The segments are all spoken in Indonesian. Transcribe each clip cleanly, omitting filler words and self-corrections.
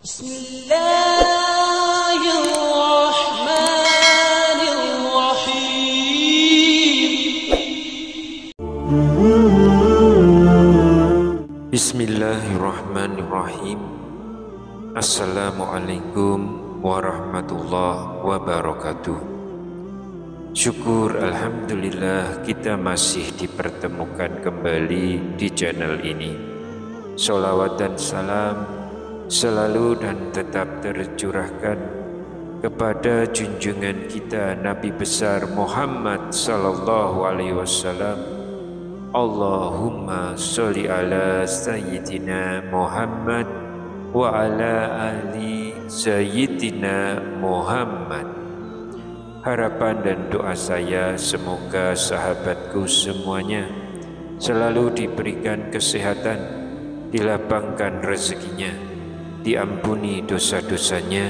Bismillahirrahmanirrahim. Assalamualaikum warahmatullahi wabarakatuh. Syukur alhamdulillah kita masih dipertemukan kembali di channel ini. Sholawat dan salam selalu dan tetap tercurahkan kepada junjungan kita Nabi besar Muhammad sallallahu alaihi wasallam. Allahumma sholli ala sayyidina Muhammad wa ala ali sayyidina Muhammad. Harapan dan doa saya semoga sahabatku semuanya selalu diberikan kesehatan, dilapangkan rezekinya, diampuni dosa-dosanya,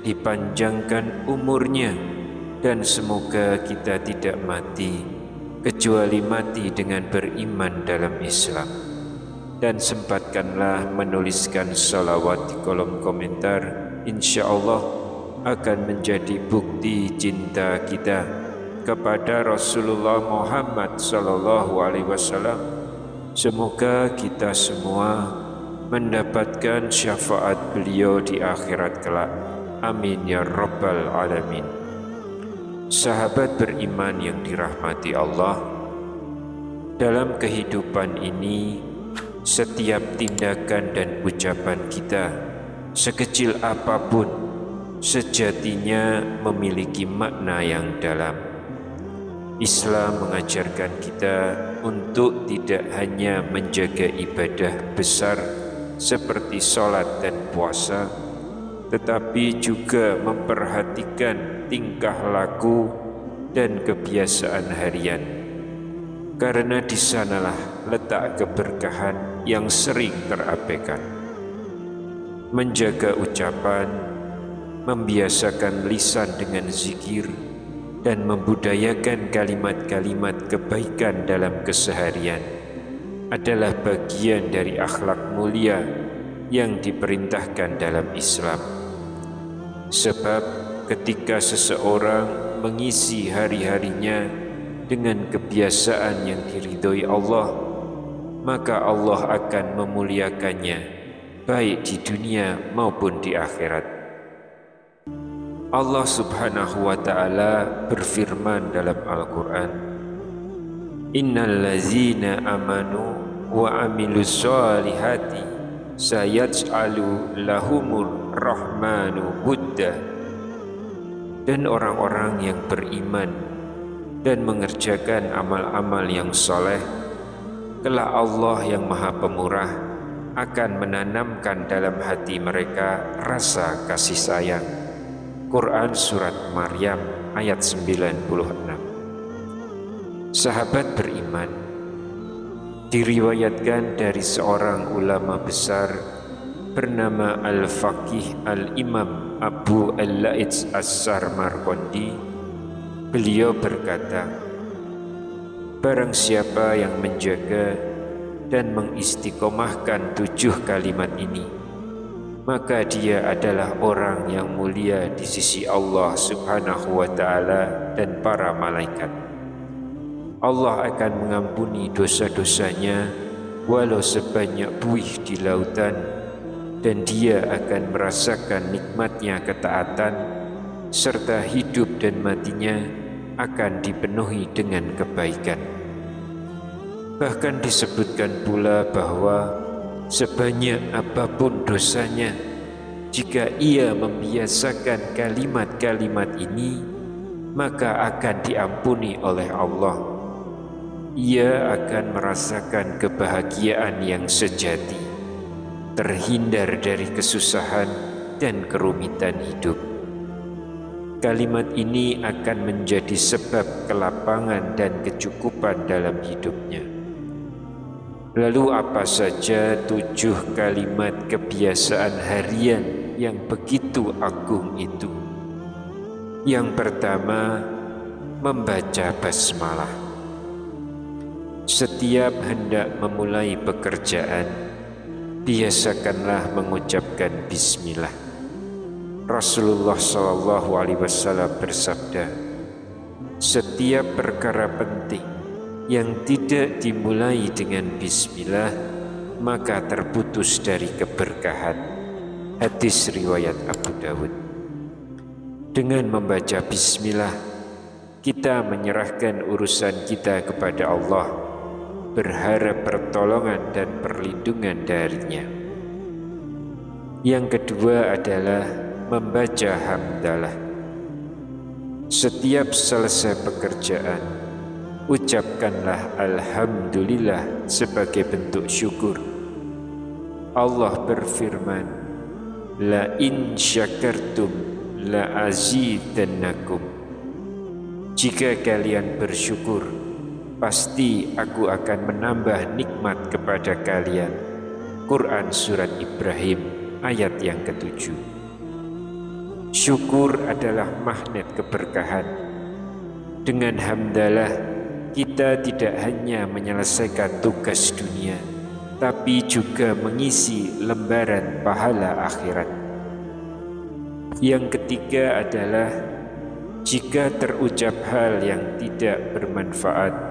dipanjangkan umurnya, dan semoga kita tidak mati kecuali mati dengan beriman dalam Islam. Dan sempatkanlah menuliskan salawat di kolom komentar. Insya Allah akan menjadi bukti cinta kita kepada Rasulullah Muhammad sallallahu alaihi wasallam. Semoga kita semua mendapatkan syafaat beliau di akhirat kelak. Amin ya rabbal alamin. Sahabat beriman yang dirahmati Allah, dalam kehidupan ini setiap tindakan dan ucapan kita, sekecil apapun, sejatinya memiliki makna yang dalam. Islam mengajarkan kita untuk tidak hanya menjaga ibadah besar seperti sholat dan puasa, tetapi juga memperhatikan tingkah laku dan kebiasaan harian, karena di sanalah letak keberkahan yang sering terabaikan. Menjaga ucapan, membiasakan lisan dengan zikir, dan membudayakan kalimat-kalimat kebaikan dalam keseharian adalah bagian dari akhlak mulia yang diperintahkan dalam Islam. Sebab ketika seseorang mengisi hari-harinya dengan kebiasaan yang diridhoi Allah, maka Allah akan memuliakannya baik di dunia maupun di akhirat. Allah subhanahu wa ta'ala berfirman dalam Al-Quran, Innal ladzina amanu wa amilus sholihati sayaj'alu lahumur rahmanu wudda. Dan orang-orang yang beriman dan mengerjakan amal-amal yang soleh, kelak Allah yang maha pemurah akan menanamkan dalam hati mereka rasa kasih sayang. Quran Surat Maryam ayat 96. Sahabat beriman, diriwayatkan dari seorang ulama besar bernama Al-Faqih Al-Imam Abu Al-Laits As-Sarmarqandi. Beliau berkata, barang siapa yang menjaga dan mengistiqomahkan 7 kalimat ini, maka dia adalah orang yang mulia di sisi Allah subhanahu wa ta'ala dan para malaikat. Allah akan mengampuni dosa-dosanya walau sebanyak buih di lautan, dan dia akan merasakan nikmatnya ketaatan, serta hidup dan matinya akan dipenuhi dengan kebaikan. Bahkan disebutkan pula bahwa sebanyak apapun dosanya, jika ia membiasakan kalimat-kalimat ini, maka akan diampuni oleh Allah. Ia akan merasakan kebahagiaan yang sejati, terhindar dari kesusahan dan kerumitan hidup. Kalimat ini akan menjadi sebab kelapangan dan kecukupan dalam hidupnya. Lalu apa saja 7 kalimat kebiasaan harian yang begitu agung itu? Yang pertama, membaca basmalah. Setiap hendak memulai pekerjaan, biasakanlah mengucapkan bismillah. Rasulullah SAW bersabda, setiap perkara penting yang tidak dimulai dengan bismillah maka terputus dari keberkahan. Hadis riwayat Abu Dawud. Dengan membaca bismillah, kita menyerahkan urusan kita kepada Allah, berharap pertolongan dan perlindungan darinya. Yang kedua adalah membaca hamdalah. Setiap selesai pekerjaan, ucapkanlah alhamdulillah sebagai bentuk syukur. Allah berfirman, la in syakartum la azidannakum. Jika kalian bersyukur, pasti aku akan menambah nikmat kepada kalian. Quran Surat Ibrahim ayat yang ke-7. Syukur adalah magnet keberkahan. Dengan hamdalah, kita tidak hanya menyelesaikan tugas dunia, tapi juga mengisi lembaran pahala akhirat. Yang ketiga adalah jika terucap hal yang tidak bermanfaat,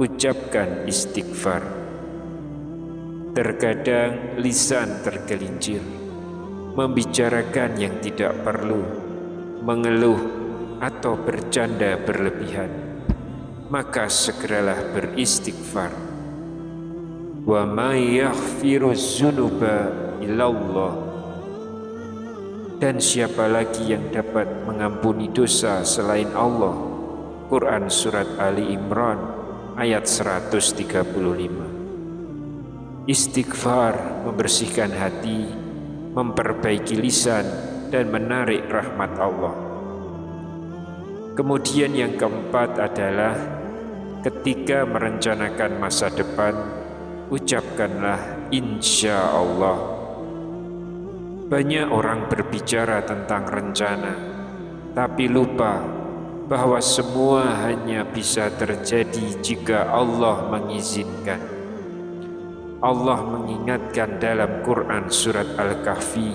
ucapkan istighfar. Terkadang lisan tergelincir, membicarakan yang tidak perlu, mengeluh atau bercanda berlebihan, maka segeralah beristighfar. Wa may yaghfiruz dzunuba illallah. Dan siapa lagi yang dapat mengampuni dosa selain Allah? Quran Surat Ali Imran ayat 135. Istighfar membersihkan hati, memperbaiki lisan, dan menarik rahmat Allah. Kemudian yang keempat adalah ketika merencanakan masa depan, ucapkanlah insya Allah. Banyak orang berbicara tentang rencana, tapi lupa bahwa semua hanya bisa terjadi jika Allah mengizinkan. Allah mengingatkan dalam Quran Surat Al-Kahfi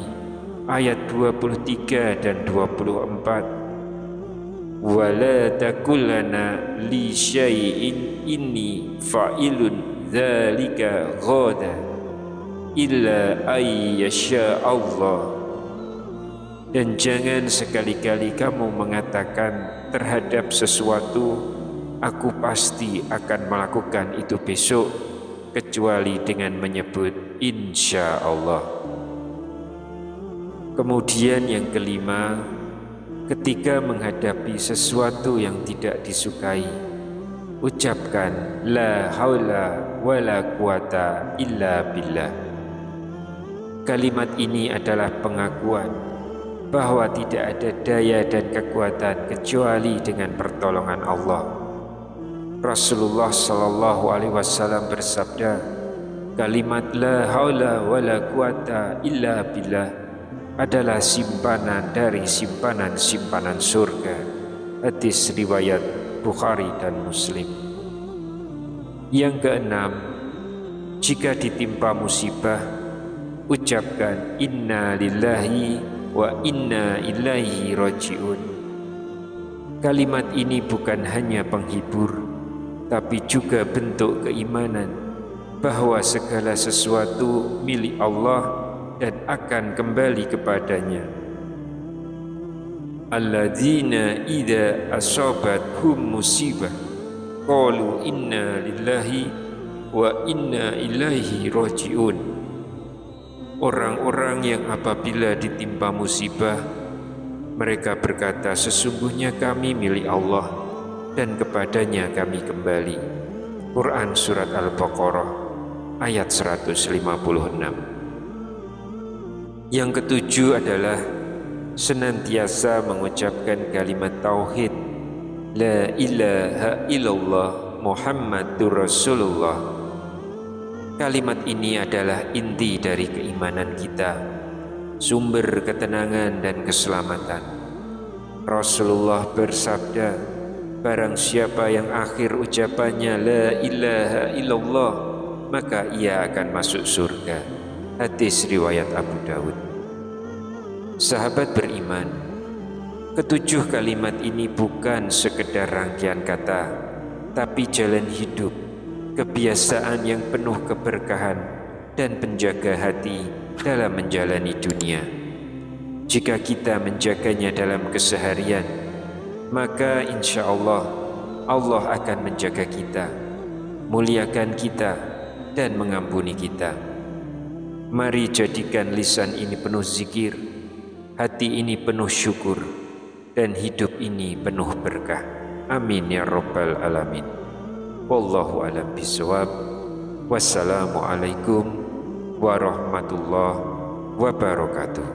ayat 23 dan 24. وَلَا تَقُلَّنَا لِي شَيْءٍ إِنِّي فَاعِلٌ ذَلِكَ غَدًا illa ayyasha Allah. Dan jangan sekali-kali kamu mengatakan terhadap sesuatu, aku pasti akan melakukan itu besok, kecuali dengan menyebut insya Allah. Kemudian yang kelima, ketika menghadapi sesuatu yang tidak disukai, ucapkan la haula wala quwata illa billah. Kalimat ini adalah pengakuan bahwa tidak ada daya dan kekuatan kecuali dengan pertolongan Allah. Rasulullah SAW bersabda, kalimat la haula wala quwata illa billah adalah simpanan dari simpanan-simpanan surga. Hadis riwayat Bukhari dan Muslim. Yang keenam, jika ditimpa musibah, ucapkan inna lillahi wa inna ilaihi raji'un. Kalimat ini bukan hanya penghibur, tapi juga bentuk keimanan bahwa segala sesuatu milik Allah dan akan kembali kepadanya. Alladzina idza asabathum musibah qalu inna lillahi wa inna ilaihi raji'un. Orang-orang yang apabila ditimpa musibah, mereka berkata, sesungguhnya kami milik Allah dan kepadanya kami kembali. Quran Surat Al-Baqarah ayat 156. Yang ketujuh adalah senantiasa mengucapkan kalimat tauhid, la ilaha illallah Muhammadur Rasulullah. Kalimat ini adalah inti dari keimanan kita, sumber ketenangan dan keselamatan. Rasulullah bersabda, barang siapa yang akhir ucapannya la ilaha illallah, maka ia akan masuk surga. Hadis riwayat Abu Dawud. Sahabat beriman, ketujuh kalimat ini bukan sekedar rangkaian kata, tapi jalan hidup, kebiasaan yang penuh keberkahan dan penjaga hati dalam menjalani dunia. Jika kita menjaganya dalam keseharian, maka insya Allah, Allah akan menjaga kita, muliakan kita, dan mengampuni kita. Mari jadikan lisan ini penuh zikir, hati ini penuh syukur, dan hidup ini penuh berkah. Amin ya rabbal alamin. Wallahu a'lam bishawab. Wassalamualaikum warahmatullahi wabarakatuh.